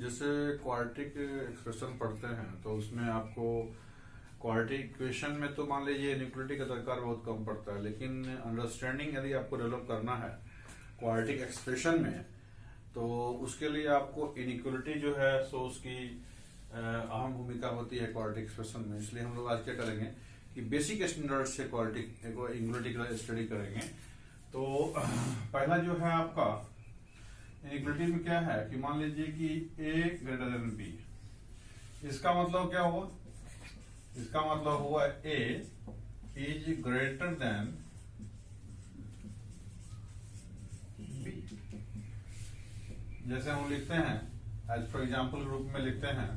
जैसे quadratic expression पढ़ते हैं तो उसमें आपको क्वाड्रेटिक इक्वेशन में तो मान लीजिए इनइक्वालिटी का दरकार बहुत कम पड़ता है, लेकिन अंडरस्टैंडिंग यदि आपको डेवलप करना है क्वाड्रेटिक एक्सप्रेशन में तो उसके लिए आपको इनइक्वालिटी जो है सो उसकी अहम भूमिका होती है क्वाड्रेटिक एक्सप्रेशन में। इसलिए हम लोग आज क्या करेंगे कि बेसिक स्टैंडर्ड से क्वाड्रेटिक इनइक्वालिटी का स्टडी करेंगे। तो पहला जो है आपका इनइक्वालिटी में क्या है कि मान लीजिए कि a ग्रेटर देन b, इसका मतलब क्या हुआ? इसका मतलब हुआ a is greater than b। जैसे हम लिखते हैं एज फॉर एग्जाम्पल रूप में लिखते हैं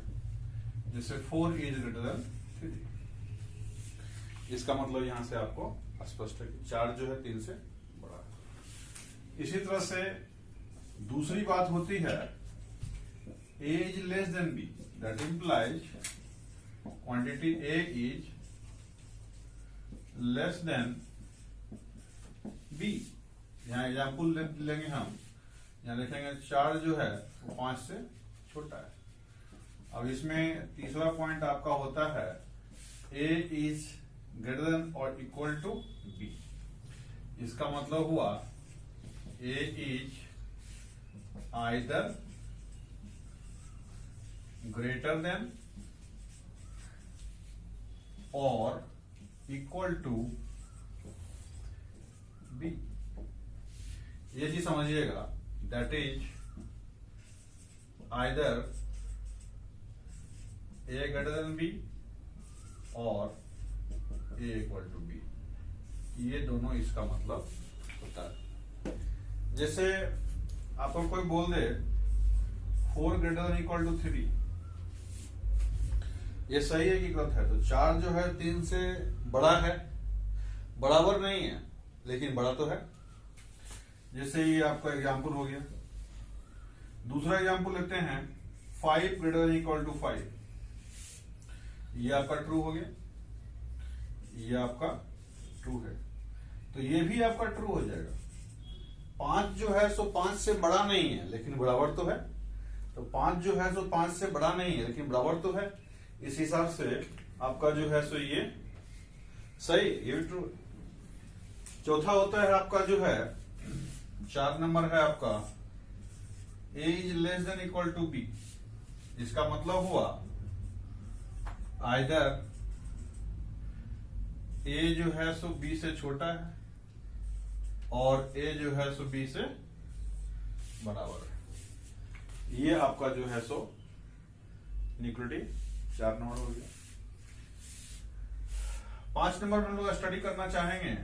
जैसे 4 इज ग्रेटर देन 3। इसका मतलब यहां से आपको स्पष्ट है कि 4 जो है 3 से बड़ा है। इसी तरह से दूसरी बात होती है a is less then b, that implies quantity a is less then b। यहां एग्जाम्पल लेंगे हम, यहां देखेंगे 4 जो है वो 5 से छोटा है। अब इसमें तीसरा पॉइंट आपका होता है a इज ग्रेटर देन और इक्वल टू b। इसका मतलब हुआ a is either greater than or equal to b। ये चीज समझिएगा, that is either a greater than b और a equal to b, ये दोनों इसका मतलब होता है। जैसे आपको कोई बोल दे 4 ग्रेटर देन इक्वल टू 3, ये सही है कि गलत है? तो 4 जो है 3 से बड़ा है, बराबर नहीं है लेकिन बड़ा तो है। जैसे ये आपका एग्जांपल हो गया। दूसरा एग्जांपल लेते हैं 5 ग्रेटर देन इक्वल टू 5, ये आपका ट्रू हो गया, ये आपका ट्रू है, तो ये भी आपका ट्रू हो जाएगा। 5 जो है सो 5 से बड़ा नहीं है लेकिन बराबर तो है, तो 5 जो है सो 5 से बड़ा नहीं है लेकिन बराबर तो है। इस हिसाब से आपका जो है सो ये सही, ये भी ट्रू। चौथा होता है आपका जो है 4 नंबर है आपका a is less than equal to b। इसका मतलब हुआ आइदर a जो है सो b से छोटा है और a जो है सो b से बराबर है। ये आपका जो है सो इनइक्वालिटी 4 नंबर हो गया। 5 नंबर में हम लोग स्टडी करना चाहेंगे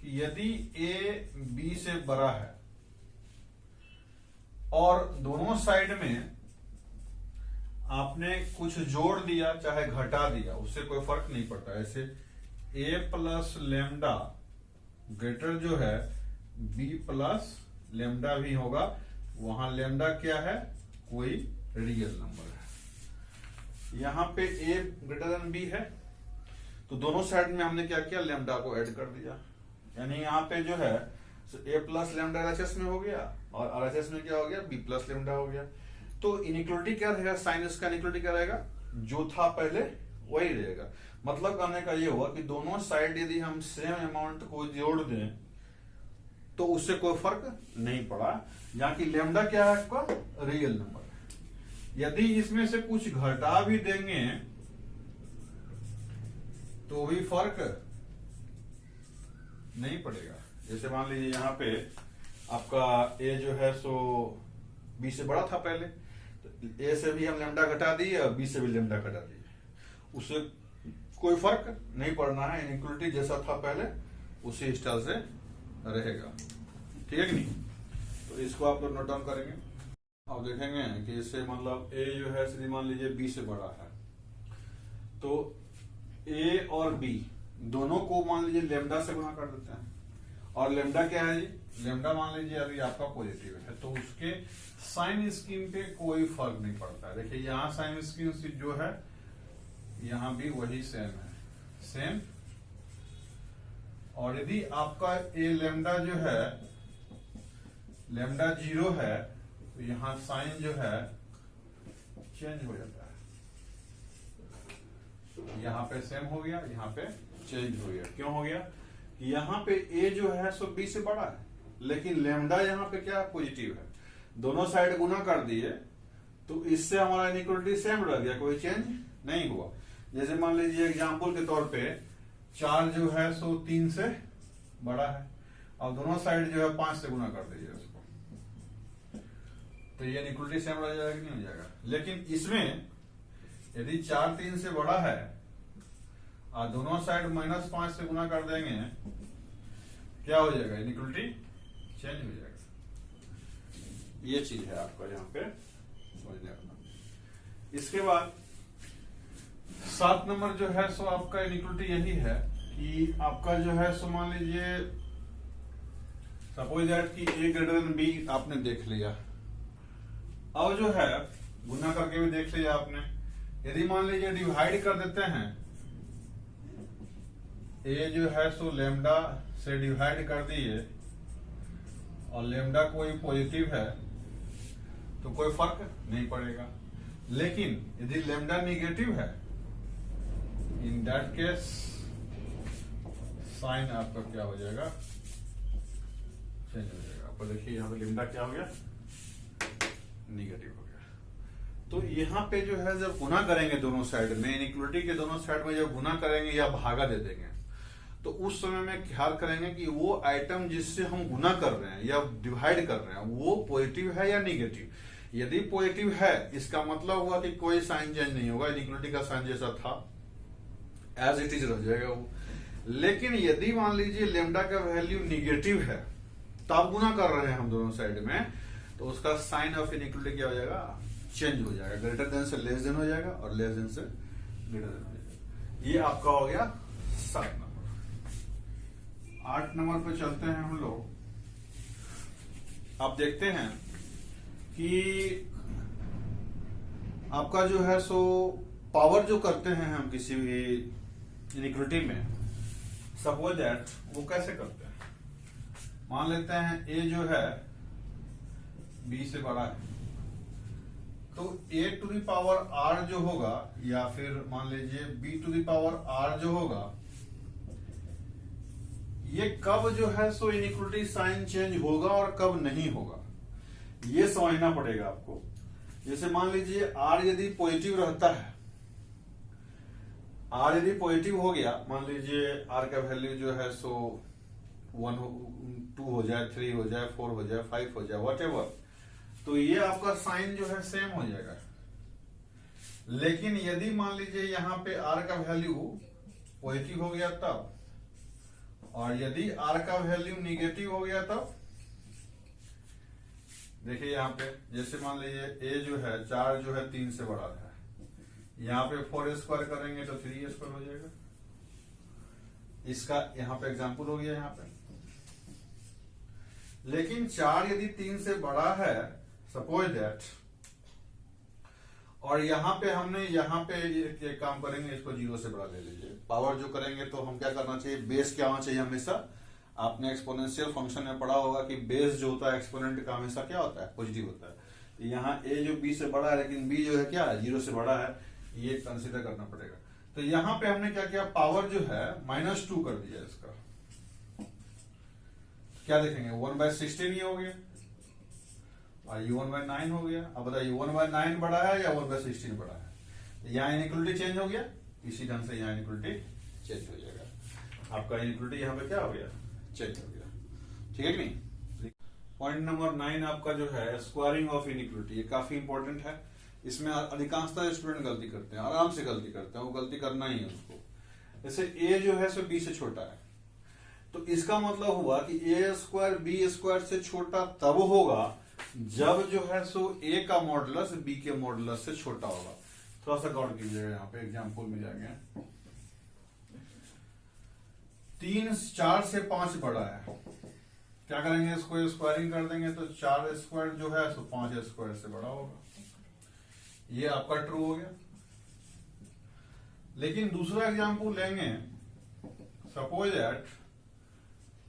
कि यदि a b से बड़ा है और दोनों साइड में आपने कुछ जोड़ दिया चाहे घटा दिया, उससे कोई फर्क नहीं पड़ता। ऐसे a प्लस लेमडा ग्रेटर जो है b प्लस लेमडा भी होगा, वहां लेमडा क्या है? कोई रियल नंबर है। यहां पे a ग्रेटर देन b है तो दोनों साइड में हमने क्या किया? लेमडा को ऐड कर दिया, यानी यहां पे जो है a प्लस लेमडा RHS में हो गया और RHS में क्या हो गया? b प्लस लेमडा हो गया। तो इनइक्वालिटी क्या रहेगा? साइन इसका इनइक्वालिटी क्या रहेगा? जो था पहले वही रहेगा। मतलब कहने का ये हुआ कि दोनों साइड यदि हम सेम अमाउंट को जोड़ दें तो उससे कोई फर्क नहीं पड़ा, जहां की लेमडा क्या है आपका? रियल नंबर है। यदि इसमें से कुछ घटा भी देंगे तो भी फर्क नहीं पड़ेगा। जैसे मान लीजिए यहां पे आपका a जो है सो b से बड़ा था पहले, तो a से भी हम लेमडा घटा दिए और b से भी लेमडा घटा दिए, उससे कोई फर्क नहीं पड़ना है। इनइक्वालिटी जैसा था पहले उसी स्टाइल से रहेगा, ठीक है कि नहीं? तो इसको आप लोग नोट डाउन करेंगे। अब देखेंगे कि इससे मतलब a जो है सीधे मान लीजिए b से बड़ा है, तो a और b दोनों को मान लीजिए लेमडा से गुणा कर देते हैं। और लेमडा क्या है जी? लेमडा मान लीजिए अभी आपका पॉजिटिव है तो उसके साइन स्कीम पे कोई फर्क नहीं पड़ता है। देखिए यहां साइन स्कीम जो है यहां भी वही सेम है, सेम। और यदि आपका ए लेमडा जो है लेमडा 0 है तो यहां साइन जो है चेंज हो जाता है। यहाँ पे सेम हो गया, यहाँ पे चेंज हो गया। क्यों हो गया? यहाँ पे a जो है सो b से बड़ा है, लेकिन लेमडा यहाँ पे क्या पॉजिटिव है। दोनों साइड गुना कर दिए तो इससे हमारा इनइक्वालिटी सेम रह गया, कोई चेंज नहीं हुआ। जैसे मान लीजिए एग्जांपल के तौर पे 4 जो है सो 3 से बड़ा है, और दोनों साइड जो है 5 से गुना कर दीजिए उसको, तो ये इनइक्वालिटी सेम रह जाएगा कि नहीं हो जाएगा। लेकिन इसमें यदि 4 3 से बड़ा है और दोनों साइड -5 से गुना कर देंगे, क्या हो जाएगा? इनइक्वालिटी चेंज हो जाएगा। ये चीज है आपका यहाँ पे समझने वाला। इसके बाद 7 नंबर जो है सो आपका इनइक्वालिटी यही है कि आपका जो है सो मान लीजिए सपोज दैट कि a ग्रेटर देन b आपने देख लिया, अब जो है गुना करके भी देख लिया आपने। यदि मान लीजिए डिवाइड कर देते हैं, a जो है सो लेमडा से डिवाइड कर दिए और लेमडा कोई पॉजिटिव है तो कोई फर्क नहीं पड़ेगा। लेकिन यदि लेमडा निगेटिव है, इन दैट केस साइन आपका क्या हो जाएगा? चेंज हो जाएगा। आपको देखिए यहाँ पे लेमडा क्या हो गया? निगेटिव हो गया। तो यहाँ पे जो है जब गुना करेंगे दोनों साइड में, इनइक्वालिटी के दोनों साइड में जब गुना करेंगे या भागा दे देंगे, तो उस समय में ख्याल करेंगे कि वो आइटम जिससे हम गुना कर रहे हैं या डिवाइड कर रहे हैं वो पॉजिटिव है या निगेटिव। यदि पॉजिटिव है, इसका मतलब हुआ कि कोई साइन चेंज नहीं होगा, इनइक्वालिटी का साइन जैसा था एज इट इज रह जाएगा वो। लेकिन यदि मान लीजिए लेमडा का वैल्यू निगेटिव है, तब गुना कर रहे हैं हम दोनों साइड में, तो उसका साइन ऑफ इनइक्वालिटी क्या हो जाएगा? चेंज हो जाएगा। ग्रेटर देन से लेस देन हो जाएगा और लेस देन से ग्रेटर देन हो जाएगा। ये आपका हो गया 7 नंबर। 8 नंबर पे चलते हैं हम लोग। आप देखते हैं कि आपका जो है सो पावर जो करते हैं हम किसी भी इनइक्वालिटी में, सपोज दैट वो कैसे करते हैं? मान लेते हैं a जो है b से बड़ा है, तो a to the power r जो होगा, या फिर मान लीजिए b to the power r जो होगा, ये कब जो है सो इनइक्वालिटी साइन चेंज होगा और कब नहीं होगा, ये समझना पड़ेगा आपको। जैसे मान लीजिए r यदि पॉजिटिव रहता है, r यदि पॉजिटिव हो गया, मान लीजिए r का वैल्यू जो है सो 1 2 हो जाए, 3 हो जाए, 4 हो जाए, 5 हो जाए, व्हाटएवर, तो ये आपका साइन जो है सेम हो जाएगा। लेकिन यदि मान लीजिए यहाँ पे r का वैल्यू पॉजिटिव हो गया तब, और यदि r का वैल्यू निगेटिव हो गया तब, देखिए यहाँ पे जैसे मान लीजिए a जो है 4 जो है 3 से बड़ा है, यहाँ पे 4 स्क्वायर करेंगे तो 3 स्क्वायर हो जाएगा। इसका यहाँ पे एग्जांपल हो गया यहाँ पे। लेकिन 4 यदि 3 से बड़ा है, सपोज दैट, और यहाँ पे हमने यहाँ पे एक काम करेंगे, इसको 0 से बड़ा ले लीजिए। पावर जो करेंगे तो हम क्या करना चाहिए? बेस क्या होना चाहिए हमेशा? आपने एक्सपोनेंशियल फंक्शन में पढ़ा होगा कि बेस जो होता है एक्सपोनेंट का हमेशा क्या होता है? पॉजिटिव होता है। यहाँ a जो b से बड़ा है, लेकिन b जो है क्या है? 0 से बड़ा है, ये कंसीडर करना पड़ेगा। तो यहाँ पे हमने क्या किया? पावर जो है -2 कर दिया इसका। क्या देखेंगे? 1/16 ये हो गया और ये 1/9 हो गया। अब बताइए 1/9 बड़ा है या 1/16 बड़ा है? तो यहाँ इनइक्वालिटी चेंज हो गया, इसी ढंग से यहाँ इनइक्वालिटी चेंज हो जाएगा। आपका इनइक्वालिटी यहाँ पे क्या हो गया? चेंज हो गया। ठीक है कि नहीं? पॉइंट नंबर 9 आपका जो है स्क्वायरिंग ऑफ इनइक्वालिटी, ये काफी इंपॉर्टेंट है। इसमें अधिकांशतः स्टूडेंट गलती करते हैं, आराम से गलती करते हैं, वो गलती करना ही है उसको। जैसे a जो है सो b से छोटा है, तो इसका मतलब हुआ कि a² b² से छोटा तब होगा जब जो है सो a का मॉडुलस b के मॉडुलस से छोटा होगा। थोड़ा सा गौर कीजिएगा, यहाँ पे एग्जाम्पल में जाएंगे। 4 से 5 बड़ा है, क्या करेंगे? इसको स्क्वायरिंग कर देंगे तो 4² जो है सो 5² से बड़ा होगा। ये आपका ट्रू हो गया। लेकिन दूसरा एग्जाम्पल लेंगे, सपोज दैट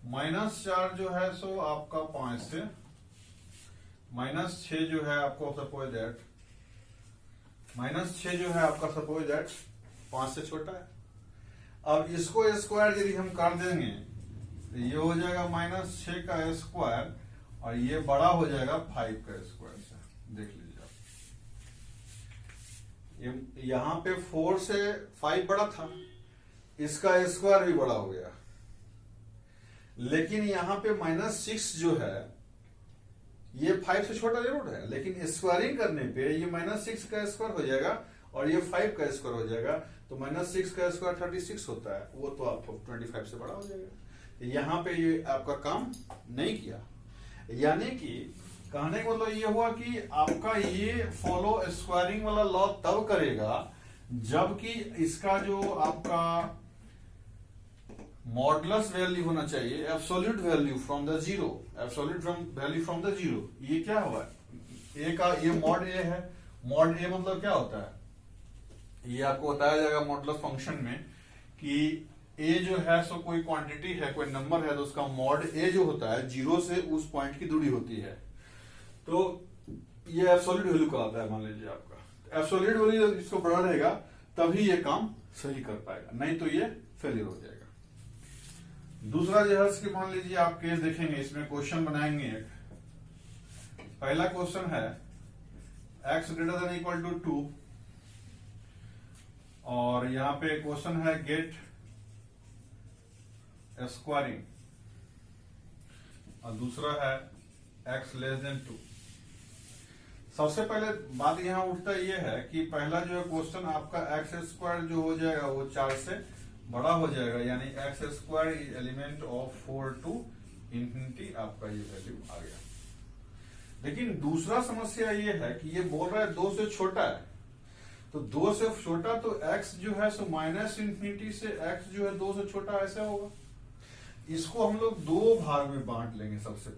-4 जो है सो आपका 5 से, -6 जो है आपको सपोज दैट -6 जो है आपका सपोज दैट 5 से छोटा है। अब इसको स्क्वायर यदि हम कर देंगे तो ये हो जाएगा -6 का स्क्वायर और ये बड़ा हो जाएगा 5 का स्क्वायर से। देख लीजिए आप, यहां पे 4 से 5 बड़ा था, इसका स्क्वायर भी बड़ा हो गया, लेकिन यहां पे -6 जो है ये 5 से छोटा जरूर है, लेकिन स्क्वायरिंग करने पे ये -6 का स्क्वायर हो जाएगा और ये 5 का स्क्वायर हो जाएगा, तो -6 का स्क्वायर 36 होता है, वो तो आपको 25 से बड़ा हो जाएगा। यहां पे ये आपका काम नहीं किया, यानी कि कहने का मतलब ये हुआ कि आपका ये फॉलो स्क्वायरिंग वाला लॉ तब करेगा जबकि इसका जो आपका मॉडुलस वैल्यू होना चाहिए absolute value from the zero, absolute value from the zero. ये क्या हुआ, ए का ये मॉड ए है, मॉड ए मतलब क्या होता है, ये आपको बताया जाएगा मॉडुलस फंक्शन में कि ए जो है सो कोई क्वांटिटी है, कोई नंबर है, तो उसका मॉड ए जो होता है जीरो से उस पॉइंट की दूरी होती है, तो ये एब्सोल्यूट वैल्यू कहलाता है। मान लीजिए आपका एब्सोल्यूट वैल्यू इसको बड़ा रहेगा तभी ये काम सही कर पाएगा, नहीं तो ये फेलियर हो जाएगा। दूसरा जो है इसके मान लीजिए आप केस देखेंगे, इसमें क्वेश्चन बनाएंगे एक। पहला क्वेश्चन है x greater than equal to 2 और यहां पे क्वेश्चन है गेट स्क्वायरिंग और दूसरा है x लेस देन 2। सबसे पहले बात यहां उठता ये है कि पहला जो है क्वेश्चन आपका एक्स स्क्वायर जो हो जाएगा वो 4 से बड़ा हो जाएगा, यानी x square is element of 4 to infinity, आपका ये वैल्यू आ गया। लेकिन दूसरा समस्या ये है कि ये बोल रहा है 2 से छोटा है, तो 2 से छोटा तो x जो है सो -इंफिनिटी से x जो है 2 से छोटा ऐसा होगा। इसको हम लोग दो भाग में बांट लेंगे। सबसे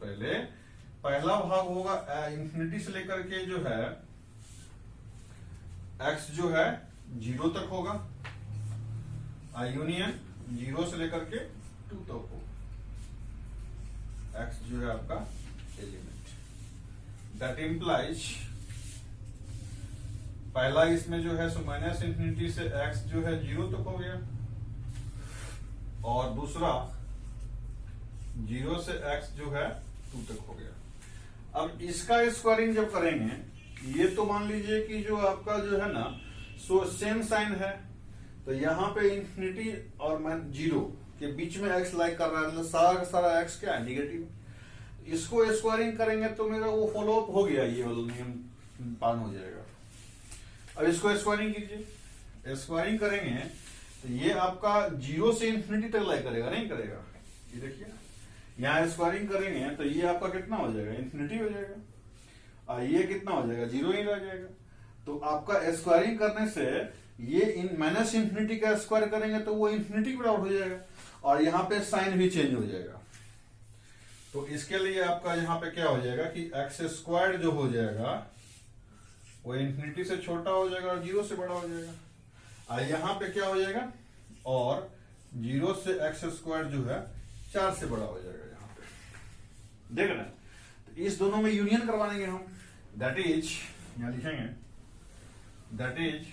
पहला भाग होगा इंफिनिटी से लेकर के जो है x जो है 0 तक होगा, यूनियन 0 से लेकर के 2 तक होगा, x जो है आपका एलिमेंट। दैट इंप्लाइज पहला इसमें जो है सो -इंफिनिटी से x जो है 0 तक हो गया और दूसरा 0 से x जो है 2 तक हो गया। अब इसका स्क्वायरिंग जब करेंगे, ये तो मान लीजिए कि जो आपका जो है ना सो सेम साइन है, तो यहां पे इंफिनिटी और 0 के बीच में x लाइक कर रहा है, मतलब सारा का सारा x क्या है निगेटिव। इसको स्क्वायरिंग करेंगे तो मेरा वो फॉलो अप हो गया, ये वाला नियम पालन हो जाएगा। अब इसको स्क्वायरिंग कीजिए, स्क्वायरिंग करेंगे तो ये आपका 0 से इंफिनिटी तक लाइक करेगा, नहीं करेगा। ये देखिए यहाँ स्क्वायरिंग करेंगे तो ये आपका कितना हो जाएगा, इंफिनिटी हो जाएगा और ये कितना हो जाएगा, 0 ही रह जाएगा। तो आपका स्क्वायरिंग करने से ये -इंफिनिटी का स्क्वायर करेंगे तो वो इंफिनिटी के बराबर हो जाएगा और यहाँ पे साइन भी चेंज हो जाएगा। तो इसके लिए आपका यहाँ पे क्या हो जाएगा कि एक्स स्क्वायर जो हो जाएगा वो इंफिनिटी से छोटा हो जाएगा और 0 से बड़ा हो जाएगा, और यहाँ पे क्या हो जाएगा और 0 से एक्स स्क्वायर जो है 4 से बड़ा हो जाएगा। यहाँ पे देख रहे हैं, तो इस दोनों में यूनियन करवाएंगे हम, दैट इज यहां लिखेंगे that is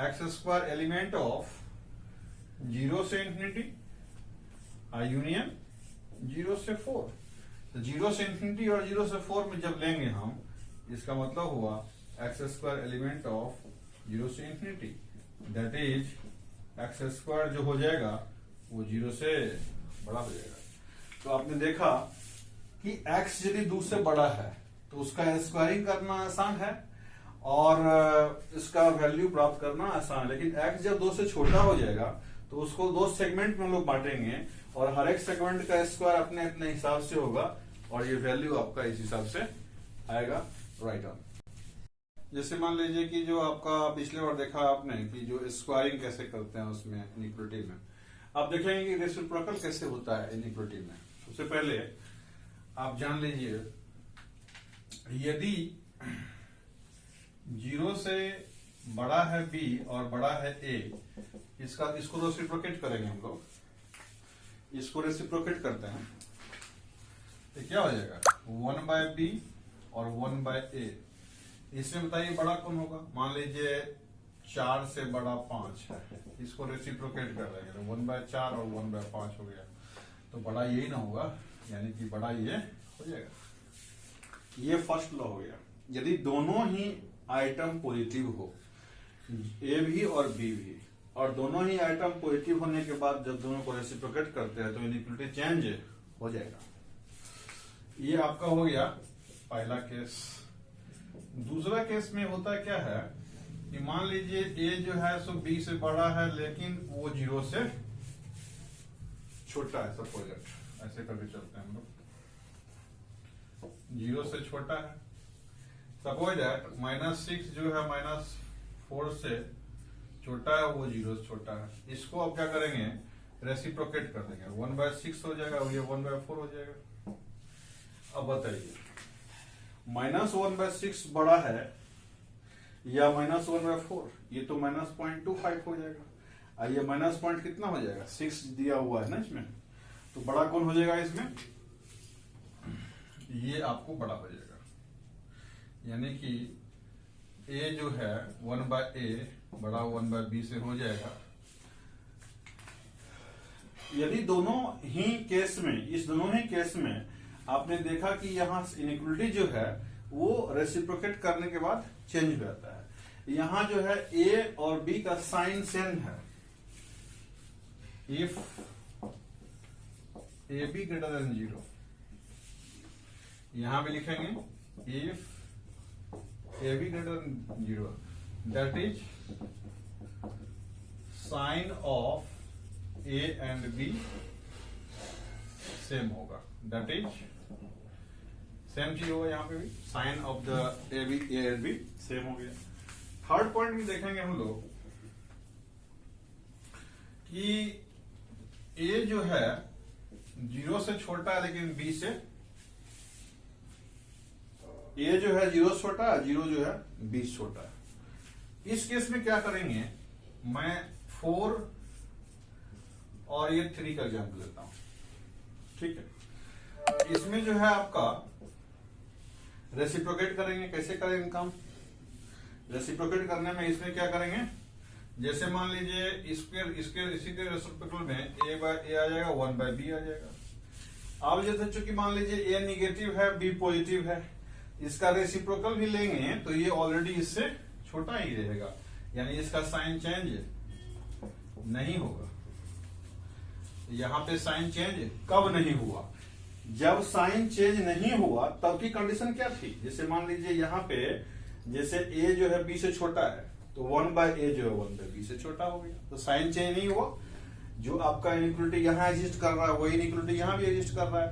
x square element of 0 से इंफिनिटी यूनियन 0 से 4। तो 0 से इंफिनिटी और 0 से 4 में जब लेंगे हम, इसका मतलब हुआ एक्स स्क्वायर एलिमेंट ऑफ 0 से infinity, that is x square जो हो जाएगा वो 0 से बड़ा हो जाएगा। तो आपने देखा कि x यदि 2 से बड़ा है तो उसका स्क्वायरिंग करना आसान है और इसका वैल्यू प्राप्त करना आसान है, लेकिन x जब 2 से छोटा हो जाएगा तो उसको 2 सेगमेंट में हम लोग बांटेंगे और हर एक सेगमेंट का स्क्वायर अपने अपने हिसाब से होगा और ये वैल्यू आपका इस हिसाब से आएगा राइट ऑन। जैसे मान लीजिए कि जो आपका पिछले बार देखा आपने कि जो स्क्वायरिंग कैसे करते हैं उसमें इनइक्वालिटी में, आप देखेंगे कि रेसिप्रोकल कैसे होता है इनइक्वालिटी में। सबसे पहले आप जान लीजिए, यदि 0 से बड़ा है b और बड़ा है a, इसको रेसिप्रोकेट करेंगे हम लोग, इसको रेसिप्रोकेट करते हैं तो क्या हो जाएगा 1/b और 1/a। इसमें बताइए बड़ा कौन होगा। मान लीजिए 4 से बड़ा 5 है, इसको रेसिप्रोकेट कर देंगे तो 1/4 और 1/5 हो गया, तो बड़ा यही ना होगा, यानी कि बड़ा ये हो जाएगा। ये फर्स्ट लॉ हो गया। यदि दोनों ही आइटम पॉजिटिव हो, ए भी और बी भी, और दोनों ही आइटम पॉजिटिव होने के बाद जब दोनों को रेसिप्रोकेट करते हैं तो इनइक्वालिटी चेंज हो जाएगा। ये आपका हो गया पहला केस। दूसरा केस में होता क्या है कि मान लीजिए ए जो है सो बी से बड़ा है लेकिन वो 0 से छोटा है, सपोज ऐसे करके चलते हैं हम लोग, 0 से छोटा है। सपोज दैट -6 जो है -4 से छोटा है, वो 0 से छोटा है। इसको अब क्या करेंगे, रेसिप्रोकेट कर देंगे, 1/6 हो जाएगा और ये 1/4 हो जाएगा। अब बताइए -1/6 बड़ा है या -1/4, ये तो -0.25 हो जाएगा। ये माइनस पॉइंट कितना हो जाएगा, 6 दिया हुआ है ना इसमें, तो बड़ा कौन हो जाएगा इसमें, ये आपको बड़ा हो जाएगा। यानी कि a जो है 1/a बड़ा 1/b से हो जाएगा। यदि दोनों ही केस में, इस दोनों ही केस में आपने देखा कि यहां इनइक्वालिटी जो है वो रेसिप्रोकेट करने के बाद चेंज हो जाता है। यहां जो है a और b का साइन सेम है। If a b greater than 0, यहां भी लिखेंगे if a b greater than 0, that is sign of a and b same होगा, दैट इज सेम चीज होगा। यहां पे भी sign of the a and b same हो गया। थर्ड पॉइंट भी देखेंगे हम लोग कि ए जो है 0 से छोटा है लेकिन बी से, ए जो है 0 से छोटा है, 0 जो है बी से छोटा है। इस केस में क्या करेंगे, मैं 4 और ये 3 का एग्जाम्पल लेता हूं, ठीक है। इसमें जो है आपका रेसिप्रोकेट करेंगे। कैसे करेंगे काम, रेसिप्रोकेट करने में इसमें क्या करेंगे, जैसे मान लीजिए इसी के रेसिप्रोकल में a/a आ जाएगा, 1/b आ जाएगा। अब जैसे चूंकि मान लीजिए a निगेटिव है, b पॉजिटिव है, इसका रेसिप्रोकल भी लेंगे तो ये ऑलरेडी इससे छोटा ही रहेगा, यानी इसका साइन चेंज नहीं होगा। यहां पे साइन चेंज कब नहीं हुआ, जब साइन चेंज नहीं हुआ तब की कंडीशन क्या थी। जैसे मान लीजिए यहां पे जैसे a जो है b से छोटा है तो 1/a जो है 1/b से छोटा हो गया, तो साइन चेंज नहीं हुआ। जो आपका इनइक्वालिटी यहां एग्जिस्ट कर रहा है वही इनइक्वालिटी यहां भी एग्जिस्ट कर रहा है।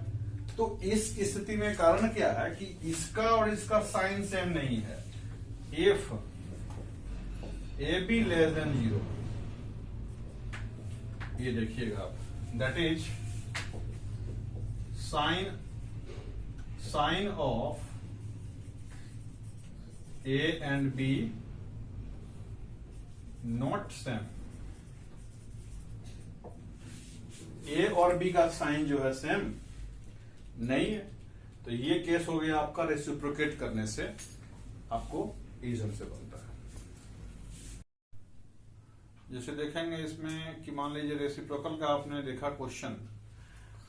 तो इस स्थिति में कारण क्या है कि इसका और इसका साइन सेम नहीं है। इफ AB लेस देन 0, ये देखिएगा आप, that is sign of A and B not same. A और बी का साइन जो है सेम नहीं है, तो ये केस हो गया आपका रेसिप्रोकेट करने से आपको रीजन से बनता है। जैसे देखेंगे इसमें कि मान लीजिए रेसिप्रोकल का आपने देखा क्वेश्चन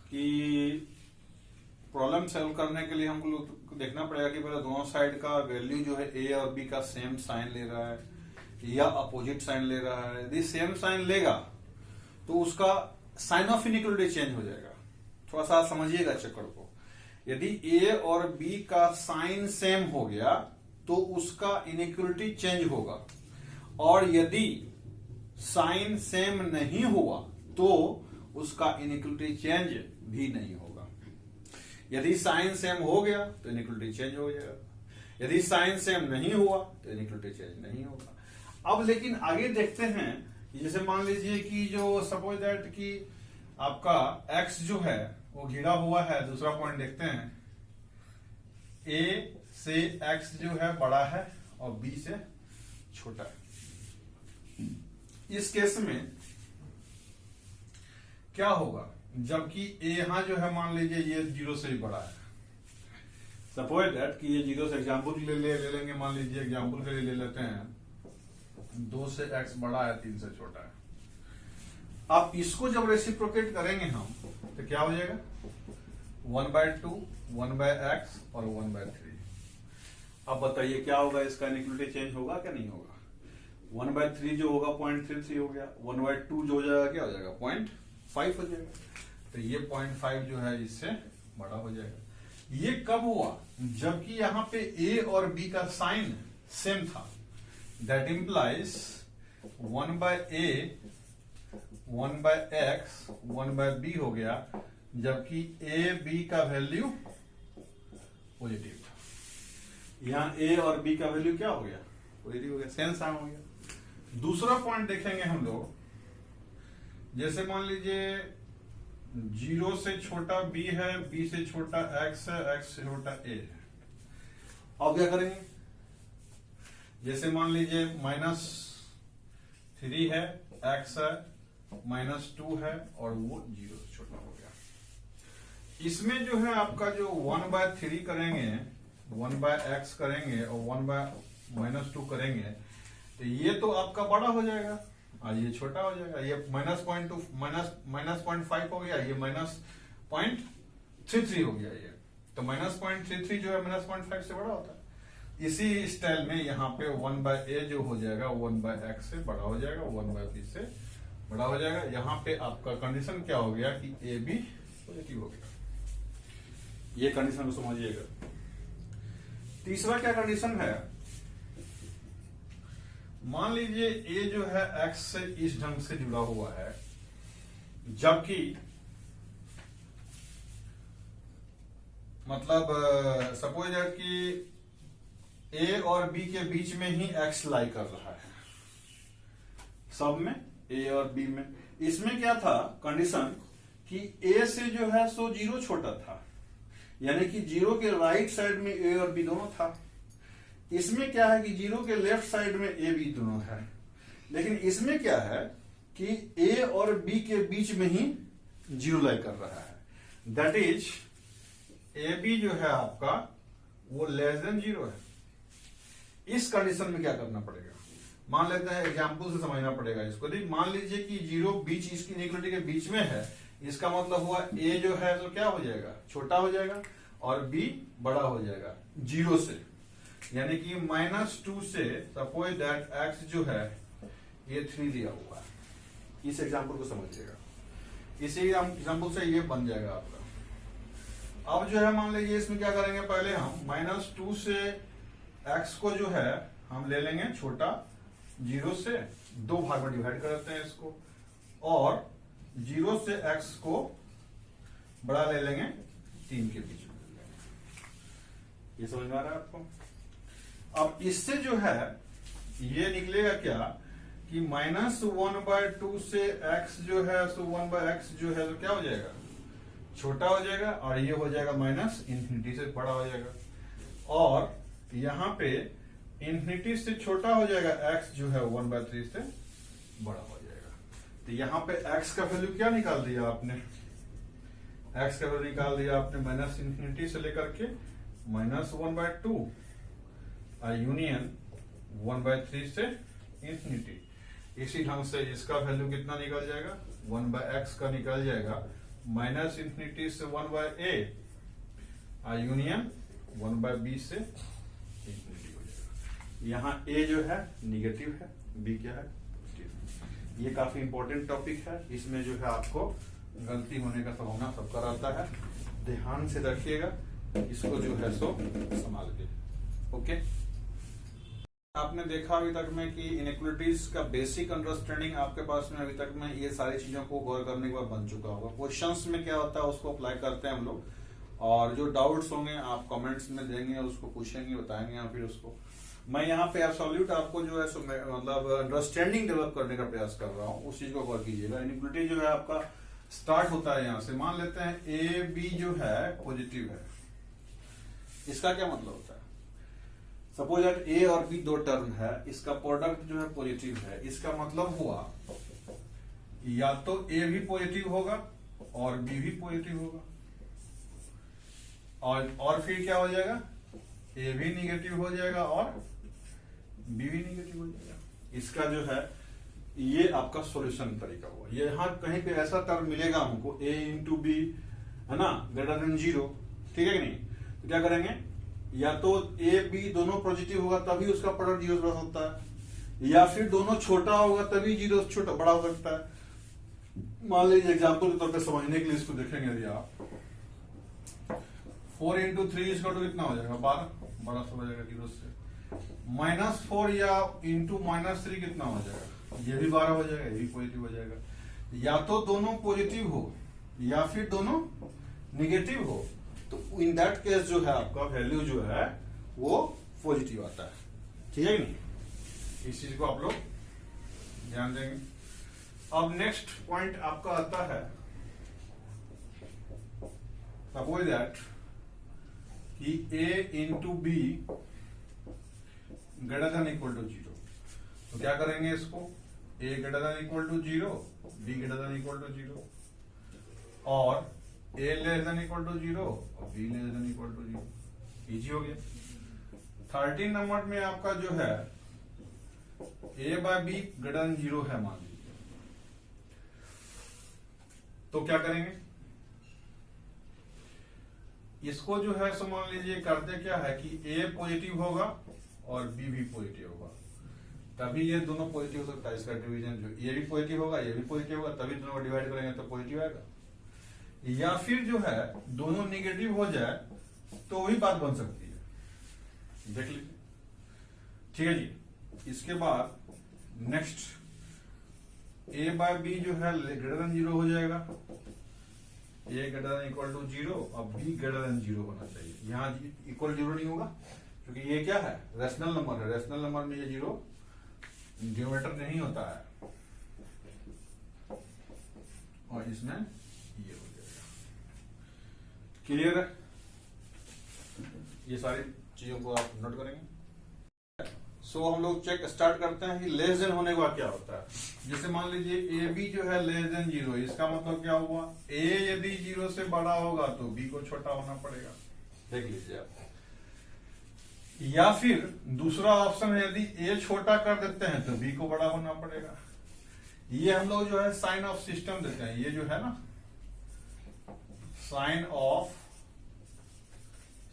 कि प्रॉब्लम सॉल्व करने के लिए हमको लोग देखना पड़ेगा कि पहले दोनों साइड का वैल्यू जो है ए और बी का सेम साइन ले रहा है या अपोजिट साइन ले रहा है। यदि सेम साइन लेगा तो उसका साइन ऑफ इनइक्वालिटी चेंज हो जाएगा। थोड़ा सा समझिएगा चक्कर को। यदि ए और बी का साइन सेम हो गया तो उसका इनइक्वालिटी चेंज होगा, और यदि साइन सेम नहीं हुआ तो उसका इनइक्वालिटी चेंज भी नहीं होगा। यदि साइन सेम हो गया तो इनइक्वालिटी चेंज हो जाएगा, यदि साइन सेम नहीं हुआ तो इनइक्वालिटी चेंज नहीं होगा। अब लेकिन आगे देखते हैं, जैसे मान लीजिए कि जो सपोज दैट कि आपका x जो है वो घिरा हुआ है। दूसरा पॉइंट देखते हैं, a से x जो है बड़ा है और b से छोटा है। इस केस में क्या होगा, जबकि a यहां जो है मान लीजिए ये 0 से भी बड़ा है, सपोज दैट कि ये 0 से एग्जाम्पल के लिए ले लेंगे, मान लीजिए एग्जाम्पल के लिए ले लेते हैं 2 से x बड़ा है 3 से छोटा है। अब इसको जब रेसिप्रोकेट करेंगे हम तो क्या हो जाएगा 1/2, 1/x और 1/3। अब बताइए क्या होगा, इसका इनइक्वालिटी चेंज होगा क्या नहीं होगा? 1/3 जो होगा 0.33 हो गया, 1/2 जो हो जाएगा क्या हो जाएगा 0.5 हो जाएगा। तो ये 0.5 जो है इससे बड़ा हो जाएगा। ये कब हुआ? जबकि यहां पे a और b का साइन सेम था। That implies 1/a 1/x 1/b हो गया, जबकि a b का वैल्यू पॉजिटिव था। यहां a और b का वैल्यू क्या हो गया? पॉजिटिव हो गया, सेम साइन हो गया। दूसरा पॉइंट देखेंगे हम लोग, जैसे मान लीजिए 0 से छोटा b है, b से छोटा x है, x से छोटा a है। अब क्या करेंगे? जैसे मान लीजिए -3 है, x है, -2 है और वो 0 से छोटा हो गया। इसमें जो है आपका जो 1/3 करेंगे, 1/x करेंगे और 1/-2 करेंगे, तो ये तो आपका बड़ा हो जाएगा और ये छोटा हो जाएगा। ये -0.5 हो गया, ये -0.33 हो गया। ये तो -0.33 जो है -0.5 से बड़ा होता है। इसी स्टाइल में यहाँ पे 1/a जो हो जाएगा 1/x से बड़ा हो जाएगा, 1/b से बड़ा हो जाएगा। यहाँ पे आपका कंडीशन क्या हो गया कि a b पॉजिटिव हो गया। ये कंडीशन को समझिएगा। तीसरा क्या कंडीशन है, मान लीजिए a जो है x से इस ढंग से जुड़ा हुआ है, जबकि मतलब सपोज दैट कि a और b के बीच में ही x लाई कर रहा है, सब में a और b में। इसमें क्या था कंडीशन कि a से जो है सो 0 छोटा था, यानी कि 0 के राइट साइड में a और b दोनों था। इसमें क्या है कि 0 के लेफ्ट साइड में a b दोनों है, लेकिन इसमें क्या है कि a और b के बीच में ही 0 लाई कर रहा है। दैट इज ए बी जो है आपका वो लेस देन 0 है। इस कंडीशन में क्या करना पड़ेगा, मान लेते हैं एग्जाम्पल से समझना पड़ेगा इसको। मान लीजिए कि 0 बीच इसकी इनइक्वालिटी के बीच में है, इसका मतलब हुआ a जो है तो क्या हो जाएगा छोटा हो जाएगा और b बड़ा हो जाएगा 0 से, यानी कि -2 से सपोज दैट x जो है ये 3 दिया हुआ है। इस एग्जाम्पल को समझिएगा। इसी एग्जाम्पल से ये बन जाएगा आपका। अब जो है मान लीजिए इसमें क्या करेंगे, पहले हम -2 से x को जो है हम ले लेंगे छोटा, 0 से 2 भाग में डिवाइड कर देते हैं इसको, और 0 से x को बड़ा ले लेंगे 3 के बीच में ले लेंगे। ये समझ में आ रहा है आपको? अब इससे जो है ये निकलेगा क्या कि -1/2 से x जो है सो 1/x जो है तो क्या हो जाएगा छोटा हो जाएगा, और ये हो जाएगा -∞ से बड़ा हो जाएगा, और यहां पे ∞ से छोटा हो जाएगा x जो है 1/3 से बड़ा हो जाएगा। तो यहां पे x का वैल्यू क्या निकाल दिया आपने, x का वैल्यू निकाल दिया आपने -∞ से लेकर के -1/2 यूनियन 1/3 से ∞। इसी ढंग से इसका वैल्यू कितना निकल जाएगा 1/x का निकल जाएगा -∞ से 1/a यूनियन 1/b से ∞ हो जाएगा। यहाँ a जो है निगेटिव है, b क्या है पॉजिटिव। ये काफी इंपॉर्टेंट टॉपिक है, इसमें जो है आपको गलती होने का संभावना सबका रहता है, ध्यान से रखिएगा इसको जो है सो संभाल के। ओके, आपने देखा अभी तक में कि इनइक्वालिटीज का बेसिक अंडरस्टैंडिंग आपके पास में अभी तक में ये सारी चीजों को गौर करने के बाद बन चुका होगा। क्वेश्चंस में क्या होता है उसको अप्लाई करते हैं हम लोग, और जो डाउट्स होंगे आप कमेंट्स में देंगे, उसको पूछेंगे, बताएंगे, या फिर उसको मैं यहाँ पे एब्सोल्यूट आपको जो है मतलब अंडरस्टैंडिंग डेवलप करने का प्रयास कर रहा हूँ, उस चीज को गौर कीजिएगा। इनइक्वालिटी जो है आपका स्टार्ट होता है यहाँ से, मान लेते हैं ए बी जो है पॉजिटिव है। इसका क्या मतलब होता है, सपोज दैट ए और बी दो टर्म है, इसका प्रोडक्ट जो है पॉजिटिव है। इसका मतलब हुआ या तो ए भी पॉजिटिव होगा और बी भी पॉजिटिव होगा, और फिर क्या हो जाएगा, ए भी निगेटिव हो जाएगा और बी भी निगेटिव हो जाएगा। इसका जो है ये आपका सॉल्यूशन तरीका हुआ। ये यहां कहीं पे ऐसा टर्म मिलेगा हमको a इंटू बी, है ना, ग्रेटर देन 0, ठीक है कि नहीं, तो क्या करेंगे, या तो ए बी दोनों पॉजिटिव होगा तभी उसका प्रोडक्ट 0 प्लस होता है, या फिर दोनों छोटा होगा तभी 0 छोटा बड़ा हो सकता है। मान लीजिए एग्जाम्पल के तौर पे समझने के लिए इसको देखेंगे, यदि आप 4 इंटू 3 इसका तो कितना हो जाएगा 12 हो जाएगा 0 से, -4 या इंटू -3 कितना हो जाएगा, ये भी 12 हो जाएगा, ये भी पॉजिटिव हो जाएगा। या तो दोनों पॉजिटिव हो या फिर दोनों निगेटिव हो, तो इन दैट केस जो है आपका वैल्यू जो है वो पॉजिटिव आता है, ठीक है नहीं। इस चीज को आप लोग ध्यान देंगे। अब नेक्स्ट पॉइंट आपका आता है, सपोज दैट कि a into b greater than equal to 0, तो क्या करेंगे इसको, a greater than equal to 0, b greater than equal to 0, और a less than equal to 0 और b less than equal to 0। Easy हो गया। 13 नंबर में आपका जो है a by b greater than 0 है, मान लीजिए, तो क्या करेंगे, इसको जो है सो मान लीजिए करते क्या है कि a पॉजिटिव होगा और b भी पॉजिटिव होगा, तभी ये दोनों पॉजिटिव हो सकता है। इसका डिवीजन जो ये भी पॉजिटिव होगा ये भी पॉजिटिव होगा, तभी दोनों को डिवाइड करेंगे तो पॉजिटिव आएगा। या फिर जो है दोनों निगेटिव हो जाए तो वही बात बन सकती है, देख लीजिए, ठीक है जी। इसके बाद नेक्स्ट a बाय बी जो है ग्रेटर देन 0 हो जाएगा, a greater than equal to 0 और b ग्रेटर देन 0 होना चाहिए। यहाँ इक्वल 0 नहीं होगा क्योंकि ये क्या है, रैशनल नंबर है, रैशनल नंबर में ये 0 डिनोमिनेटर नहीं होता है, और इसमें ये हो जाएगा। क्लियर है, ये सारी चीजों को आप नोट करेंगे। सो हम लोग चेक स्टार्ट करते हैं कि लेस देन होने के बाद क्या होता है। जैसे मान लीजिए ए बी जो है लेस देन 0, इसका मतलब क्या हुआ, ए यदि 0 से बड़ा होगा तो बी को छोटा होना पड़ेगा, देख लीजिए आप। या फिर दूसरा ऑप्शन है, यदि ए छोटा कर देते हैं तो बी को बड़ा होना पड़ेगा। ये हम लोग जो है साइन ऑफ सिस्टम देते हैं, ये जो है ना साइन ऑफ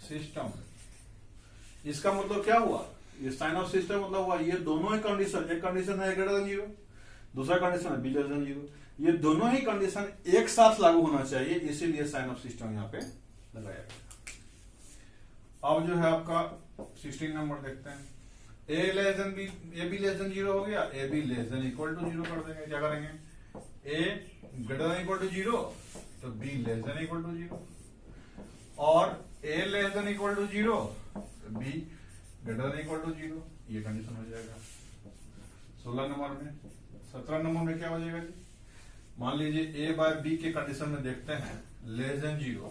सिस्टम, इसका मतलब क्या हुआ, ये साइन ऑफ सिस्टम मतलब हुआ ये दोनों ही कंडीशन, एक कंडीशन है ग्रेटर देन 0, दूसरा कंडीशन है बी लेस देन 0, ये दोनों ही कंडीशन एक साथ लागू होना चाहिए, इसीलिए साइन ऑफ सिस्टम यहाँ पे लगाया गया। अब जो है आपका 16 नंबर देखते हैं, A less than B, A B less than 0 हो गया, A B less than equal to 0 कर देंगे। क्या करेंगे, A greater than equal to 0 तो B less than equal to 0, और ए लेस देन इक्वल टू 0 तो B greater than equal to 0, ये कंडीशन हो जाएगा 16 नंबर में। 17 नंबर में क्या हो जाएगा जी, मान लीजिए ए बाय बी के कंडीशन में देखते हैं लेस देन 0,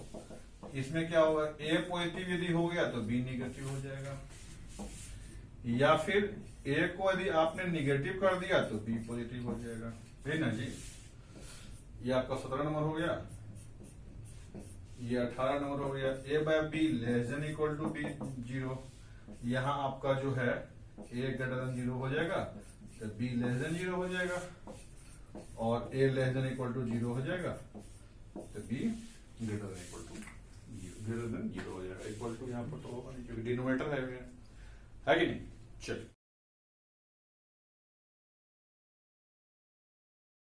इसमें क्या होगा, ए पॉजिटिव यदि हो गया तो बी निगेटिव हो जाएगा, या फिर ए को यदि आपने निगेटिव कर दिया तो बी पॉजिटिव हो जाएगा, है ना जी। ये आपका 17 नंबर हो गया। ये 18 नंबर हो गया, A by B less than equal to B 0, यहां आपका जो है ए ग्रेटर देन 0 हो जाएगा तो बी लेस देन 0 हो जाएगा, और ए लेस देन इक्वल टू 0 हो जाएगा तो B greater than equal to 0 हो जाएगा। इक्वल टू यहाँ पर तो होगा नहीं क्योंकि डिनोमिनेटर है कि नहीं। चलिए।